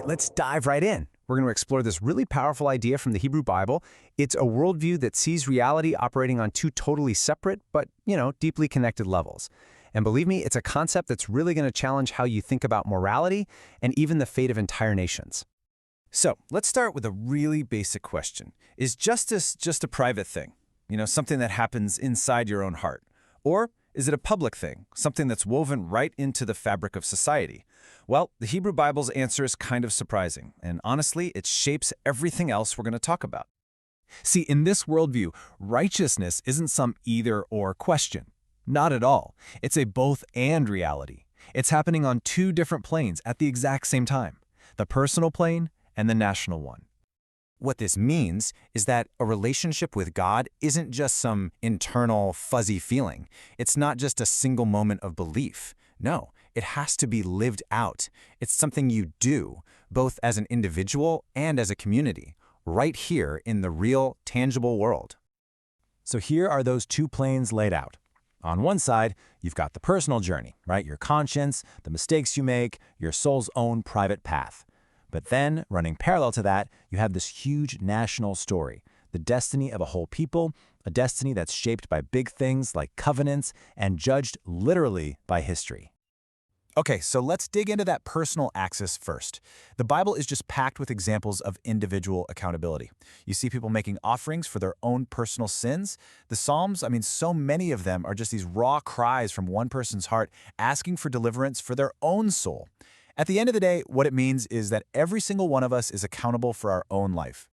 let's dive right in. We're going to explore this really powerful idea from the Hebrew Bible. It's a worldview that sees reality operating on two totally separate, but, deeply connected levels. And believe me, it's a concept that's really going to challenge how you think about morality and even the fate of entire nations. So let's start with a really basic question. Is justice just a private thing? Something that happens inside your own heart? Or is it a public thing, something that's woven right into the fabric of society? Well, the Hebrew Bible's answer is kind of surprising, and honestly, it shapes everything else we're going to talk about. See, in this worldview, righteousness isn't some either-or question. Not at all. It's a both-and reality. It's happening on two different planes at the exact same time, the personal plane and the national one. What this means is that a relationship with God isn't just some internal, fuzzy feeling. It's not just a single moment of belief. No, it has to be lived out. It's something you do, both as an individual and as a community, right here in the real, tangible world. So here are those two planes laid out. On one side, you've got the personal journey, right? Your conscience, the mistakes you make, your soul's own private path. But then, running parallel to that, you have this huge national story, the destiny of a whole people, a destiny that's shaped by big things like covenants and judged literally by history. Okay, so let's dig into that personal axis first. The Bible is just packed with examples of individual accountability. You see people making offerings for their own personal sins. The Psalms, so many of them are just these raw cries from one person's heart asking for deliverance for their own soul. At the end of the day, what it means is that every single one of us is accountable for our own life.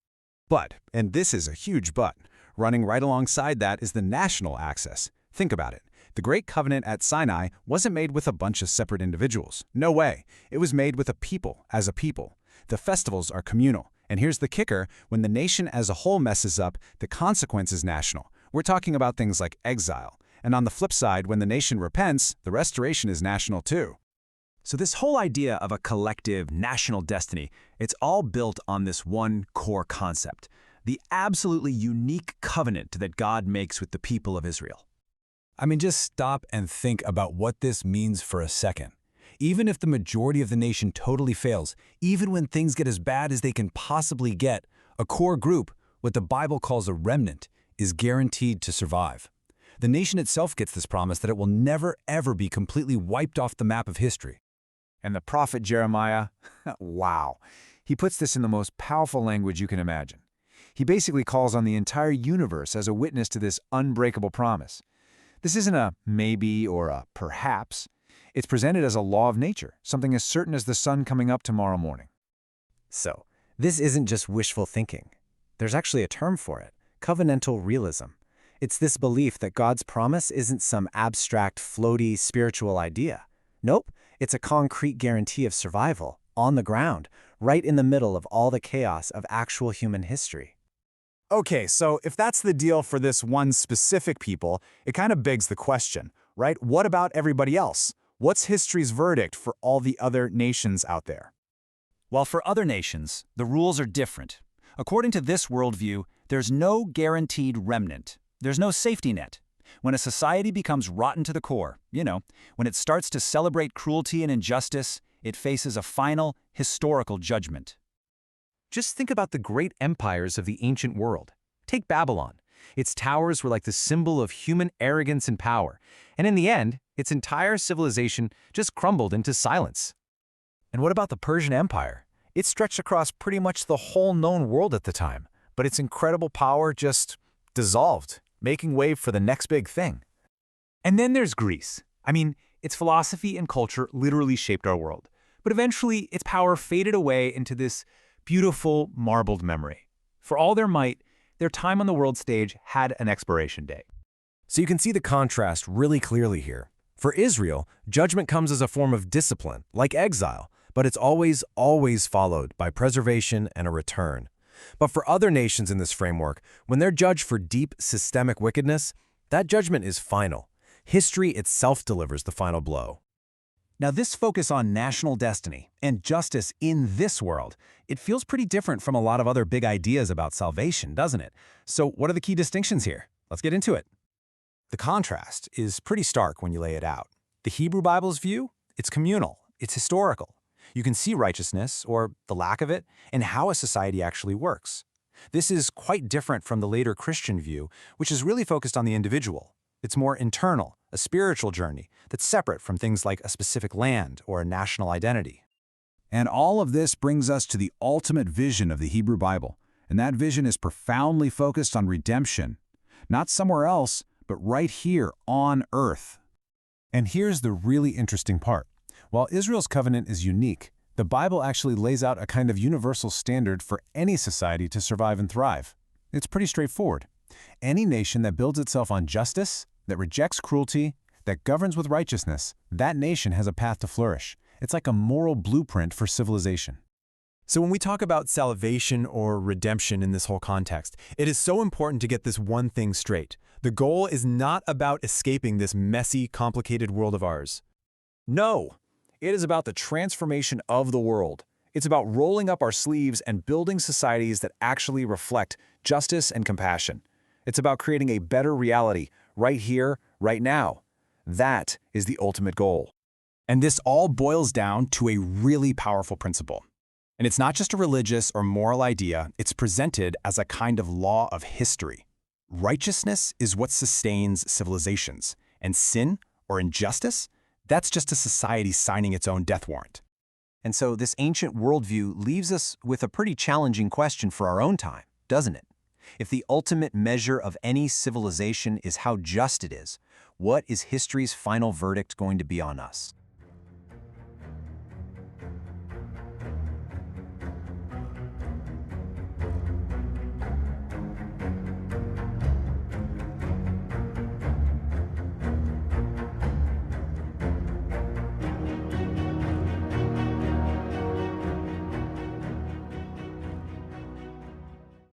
But, and this is a huge but, running right alongside that is the national axis. Think about it. The Great Covenant at Sinai wasn't made with a bunch of separate individuals. No way. It was made with a people as a people. The festivals are communal. And here's the kicker, when the nation as a whole messes up, the consequence is national. We're talking about things like exile. And on the flip side, when the nation repents, the restoration is national too. So this whole idea of a collective national destiny, it's all built on this one core concept, the absolutely unique covenant that God makes with the people of Israel. Just stop and think about what this means for a second. Even if the majority of the nation totally fails, even when things get as bad as they can possibly get, a core group, what the Bible calls a remnant, is guaranteed to survive. The nation itself gets this promise that it will never, ever be completely wiped off the map of history. And the prophet Jeremiah, wow, he puts this in the most powerful language you can imagine. He basically calls on the entire universe as a witness to this unbreakable promise. This isn't a maybe or a perhaps. It's presented as a law of nature, something as certain as the sun coming up tomorrow morning. So, this isn't just wishful thinking. There's actually a term for it, covenantal realism. It's this belief that God's promise isn't some abstract, floaty, spiritual idea. Nope, it's a concrete guarantee of survival, on the ground, right in the middle of all the chaos of actual human history. Okay, so if that's the deal for this one specific people, it kind of begs the question, right? What about everybody else? What's history's verdict for all the other nations out there? Well, for other nations, the rules are different. According to this worldview, there's no guaranteed remnant. There's no safety net. When a society becomes rotten to the core, when it starts to celebrate cruelty and injustice, it faces a final, historical judgment. Just think about the great empires of the ancient world. Take Babylon. Its towers were like the symbol of human arrogance and power, and in the end, its entire civilization just crumbled into silence. And what about the Persian Empire? It stretched across pretty much the whole known world at the time, but its incredible power just dissolved, making way for the next big thing. And then there's Greece. Its philosophy and culture literally shaped our world, but eventually its power faded away into this beautiful, marbled memory. For all their might, their time on the world stage had an expiration date. So you can see the contrast really clearly here. For Israel, judgment comes as a form of discipline, like exile, but it's always followed by preservation and a return. But for other nations in this framework, when they're judged for deep systemic wickedness, that judgment is final. History itself delivers the final blow. Now, this focus on national destiny and justice in this world, it feels pretty different from a lot of other big ideas about salvation, doesn't it? So what are the key distinctions here? Let's get into it. The contrast is pretty stark when you lay it out. The Hebrew Bible's view, it's communal, it's historical. You can see righteousness, or the lack of it, in how a society actually works. This is quite different from the later Christian view, which is really focused on the individual. It's more internal, a spiritual journey that's separate from things like a specific land or a national identity. And all of this brings us to the ultimate vision of the Hebrew Bible, and that vision is profoundly focused on redemption, not somewhere else, but right here on earth. And here's the really interesting part. While Israel's covenant is unique, the Bible actually lays out a kind of universal standard for any society to survive and thrive. It's pretty straightforward. Any nation that builds itself on justice, that rejects cruelty, that governs with righteousness, that nation has a path to flourish. It's like a moral blueprint for civilization. So when we talk about salvation or redemption in this whole context, it is so important to get this one thing straight. The goal is not about escaping this messy, complicated world of ours. No, it is about the transformation of the world. It's about rolling up our sleeves and building societies that actually reflect justice and compassion. It's about creating a better reality right here, right now. That is the ultimate goal. And this all boils down to a really powerful principle. And it's not just a religious or moral idea, it's presented as a kind of law of history. Righteousness is what sustains civilizations, and sin or injustice, that's just a society signing its own death warrant. And so this ancient worldview leaves us with a pretty challenging question for our own time, doesn't it? If the ultimate measure of any civilization is how just it is, what is history's final verdict going to be on us?